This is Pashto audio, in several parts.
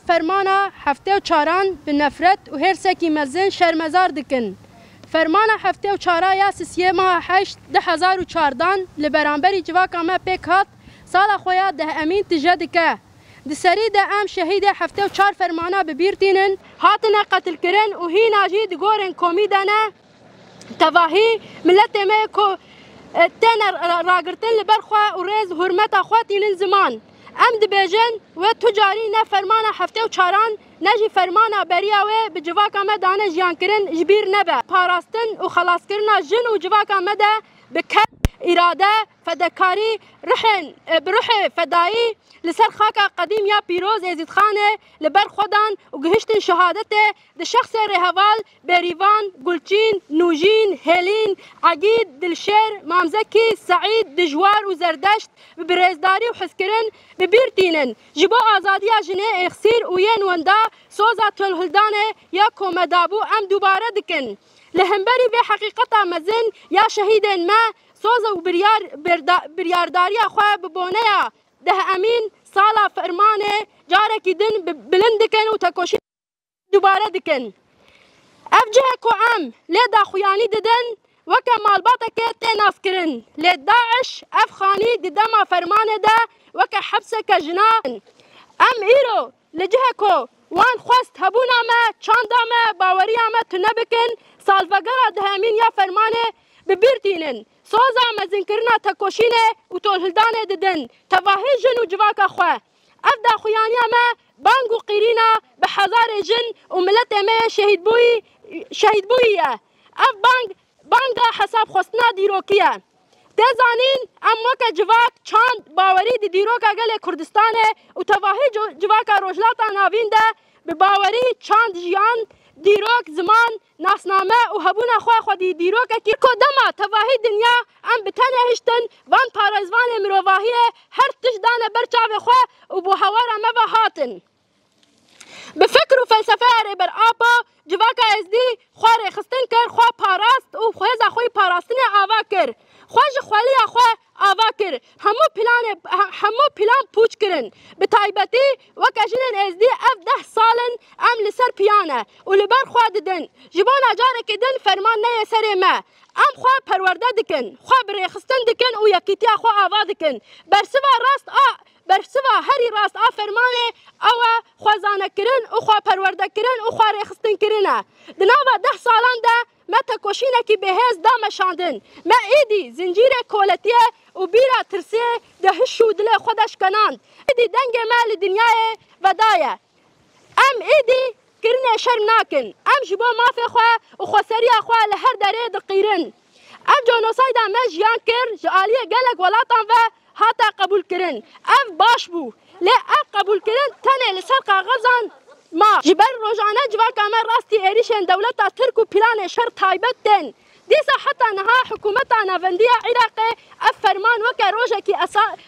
فرمانا هفته و چاران به نفرت و هرسکی مزن شرمزار دکن. فرمانا هفته و چارا یا سیسیه ماه 8/2014 لبرانبری جواکا ما پیک هات سالا خویا ده امین تجدکه. دسری ده ام شهید هفته و چار فرمانا ببیرتینن هاتنا قتل کرن و هی ناجی دگورن کومیدانه تواهی ملت ما کو تن راگرتن لبرخوا و ریز حرمت خواتین زمان ام دبیجن و تجاری نه فرمانا هفته و چاران نجی فرمانا بریاوه به جواکا ما دانه جیان کرن جبیر نبه پاراستن و خلاص کرنا جن و جواکا ما ده بکر اراده فدکاری بروح فدایی لسر خاکا قدیم یا پیروز ازید خانه لبر خودان و گهشتن شهادته ده شخص رهوال بریوان گلچین نوجین هلین عقید دلشیر مامزکی سعید دجوار و زردشت ببرزداری و حسکرن ببیرتینن جبو آزادی جنه اخسیر و ین وندا سوزا تلهلدانه یا کومدابو ام دوباره دکن لهمبری به حقیقتا مزن یا شهیدن ما سوزا و بریارداری خواه ببونه یا ده امین سالا فرمانه جاره کی دن بلند دکن و تکوشی دوباره دکن افجه کو ام لی دا خویانی ددن وکا مالباتا که تیناف کرن لی داعش افخانی ددما فرمانه ده وکا حبسه که جنان ام ایرو لجه کو وان خواست هبونا ما چاندا ما باوری ما تنبکن سالفگرا ده امین یا فرمانه ببیرتینن سوزا مزن کرنا تکوشینه و تولهلدانه ددن تواهی جن و جواکا خواه افدا خویانی ما بانگ و قیرینا به هزار جن و ملت ما شهید بویه اف بانگا حساب خستنا دیروکیه تزانین اما که جواک چاند باوری دی دیروکا گل کردستانه و تواهی جواکا روجلاتا ناوین ده به باوری چاند جیان دیروک زمان ناسنامه و هبونا خودی دیروک کی کدما تواهی دنیا ام بتنه هشتن وان پارزوان مروواهیه هر تجدان برچاو خو و بو هوار ما هاتن بفکر و فلسفه بر آپا جواکا ازدی خوار خستن کر خو پاراست و خوزا خوی پاراستن آوا کر خوش خوالی خو آوا کر همو پلان پوچ کرن به تایبتی وکجنن ازدی اف 10 سالن ام لسر پیانه و لبر خوا ددن جبان اجاره کدن فرمان نه سر ما ام خوا پرورده دکن خوا برخستن دکن و یکیتی خوا آوا دکن برسوا هری راست فرمانه او خوازانه کرن و خوا پرورده کرن و خوا رخستن کرنه دناوا 10 سالان ده ما تکوشینه کی بهز دام شاندن ما ایدی زنجیر کولتیه و بیرا ترسیه ده شودله خودش کناند ایدی دنگ مال دنیای ودایه ام ایدی کرنه شرم ناکن ام جبو مافی خواه و خوصری خواه لهر داره دقیرن ام جانوسایدا ما جیان کر جالیه گلک ولاتان و هاتا قبول کرن اف باش بو لی اف قبول کرن تنه لسر قاغذان ما جبر روزانه جواکا ما راستی ایریشن دولتا ترک و پلان شر تایبت دن دیسا حتی نها حکومتا نوندی عراق اف فرمان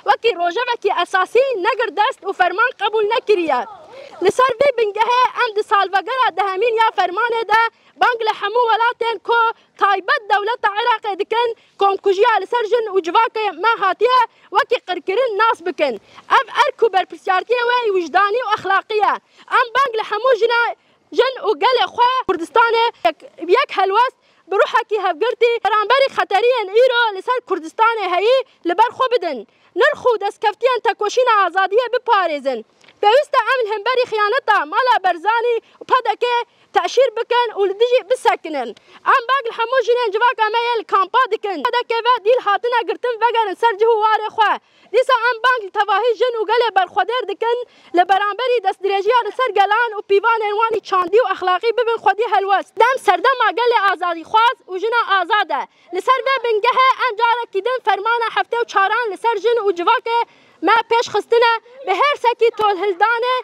وکی روژه وکی اساسی نگر دست و فرمان قبول نکریه لسر وی بنگه ام دی سالوگره ده همین یا فرمانه ده بانگ لحمو ولاتن کو تایبت دولت عراق دکن کونکوژیا لسر جن و جواکا ما هاتیه وکی قرکرین ناس بکن اف ارکو برپرسیارتیه وی وجدانی و اخلاقیه ام بانگ لحمو جن و گل خواه کردستانه یک هلوست بروحکی هفگرتی برانبری خطرین ایرو لسر کردستانه هایی لبر خو بدن نرخو دستکفتیان تکوشین آزادیه بپارزن پیوسته امن همبری خیانتا مالا برزانی و پدکه تأشیر بکن و لدیجی بسکنن ام باقل همو جنین جواکا میل کامپا دکن پدکه و دیل هاتنه گرتن وگرن سر جهوار خواه دیسا ام باقل تواهی جن و گل برخودر دکن لبرانبری دست درجی سر گلان و پیوان انوانی چاندی و اخلاقی ببین خودی هلوست دم سردم گل آزادی خواست و جنا آزاده لسر و بنگه انجاره کدن فرمان هفته و چاران لسر جن و جواکه ما پیش خستنه به هر سکی تول هلدانه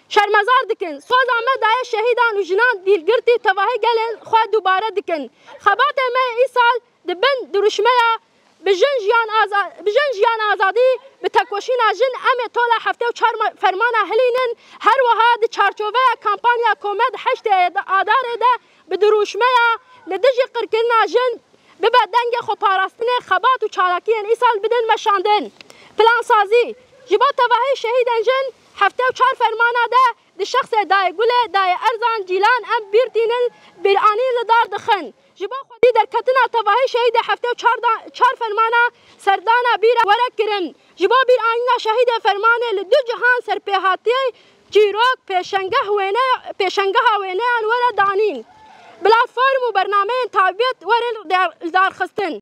شرمزار دکن سوز آمد دای شهیدان و جنان دیلگرتی تواهی گلن خواه دوباره دکن خبات ما ای سال دبن درشمه بجن جیان آزادی به تکوشین جن ام طول هفته و 4 فرمان هلینن هر وها د چارچوبه کمپانیا کومد 8 آدار ده به درشمه لدجی قرکرنا جن ببا دنگ خو پاراستنه خبات و چالاکین ای سال بدن مشاندن پلان سازی جبا تواهی شهیدان جن هفته و 4 فرمانه ده دی شخص دای گل دای ارزان جیلان ام بیرتینن بیرانی لدار دخن جبا خودی در کتنا تباهی شهید هفته و چار فرمانا سردانا بیر ورک کرن جبا بیر آینا شهید فرمانه لدو جهان سرپیهاتی جیروک پیشنگه وینه وره دانین بلاتفورم و برنامه تابعیت ورن دار خستن